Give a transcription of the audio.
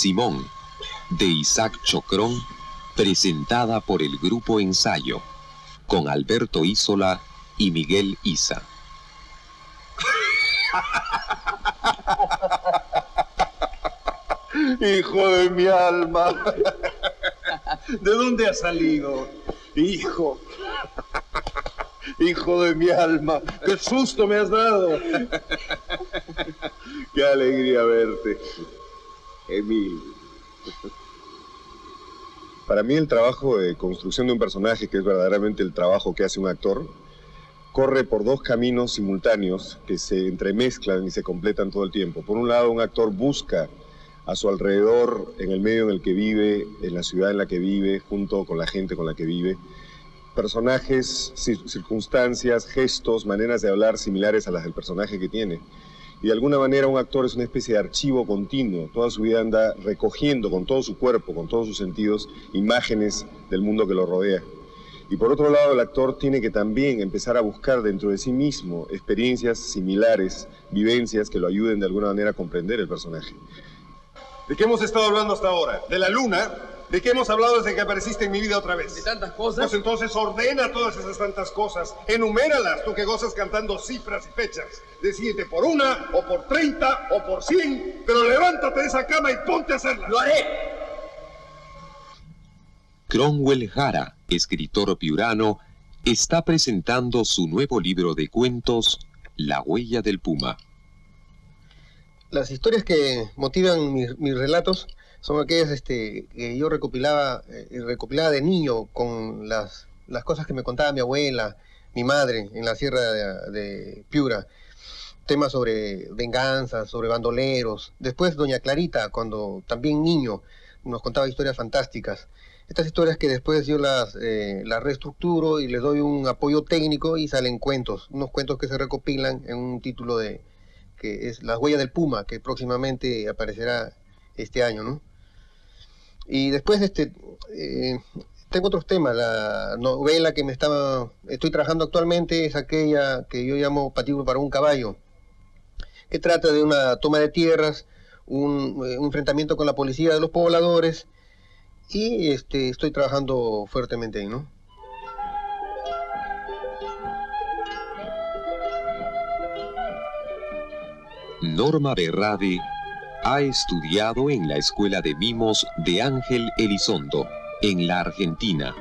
Simón, de Isaac Chocrón, presentada por el Grupo Ensayo, con Alberto Isola y Miguel Isa. Hijo de mi alma. ¿De dónde has salido? Hijo. Hijo de mi alma. ¡Qué susto me has dado! ¡Qué alegría verte! Emil. Para mí el trabajo de construcción de un personaje, que es verdaderamente el trabajo que hace un actor, corre por dos caminos simultáneos que se entremezclan y se completan todo el tiempo. Por un lado, un actor busca a su alrededor, en el medio en el que vive, en la ciudad en la que vive, junto con la gente con la que vive, personajes, circunstancias, gestos, maneras de hablar similares a las del personaje que tiene. Y de alguna manera un actor es una especie de archivo continuo. Toda su vida anda recogiendo con todo su cuerpo, con todos sus sentidos, imágenes del mundo que lo rodea. Y por otro lado, el actor tiene que también empezar a buscar dentro de sí mismo experiencias similares, vivencias que lo ayuden de alguna manera a comprender el personaje. ¿De qué hemos estado hablando hasta ahora? ¿De la luna? ¿De qué hemos hablado desde que apareciste en mi vida otra vez? ¿De tantas cosas? Pues entonces ordena todas esas tantas cosas. Enuméralas, tú que gozas cantando cifras y fechas. Decídete por una, o por 30, o por 100, pero levántate de esa cama y ponte a hacerlas. ¡Lo haré! Cromwell Jara, escritor piurano, está presentando su nuevo libro de cuentos, La huella del puma. Las historias que motivan mis relatos son aquellas que yo recopilaba de niño con las cosas que me contaba mi abuela, mi madre en la sierra de Piura. Temas sobre venganza, sobre bandoleros. Después doña Clarita, cuando también niño, nos contaba historias fantásticas. Estas historias que después yo las reestructuro y les doy un apoyo técnico y salen cuentos. Unos cuentos que se recopilan en un título que es La huella del puma, que próximamente aparecerá este año, ¿no? Y después tengo otros temas. La novela que estoy trabajando actualmente es aquella que yo llamo Patíbulo para un caballo, que trata de una toma de tierras, un enfrentamiento con la policía de los pobladores, y estoy trabajando fuertemente ahí, ¿no? Norma Berrade ha estudiado en la Escuela de Mimos de Ángel Elizondo, en la Argentina.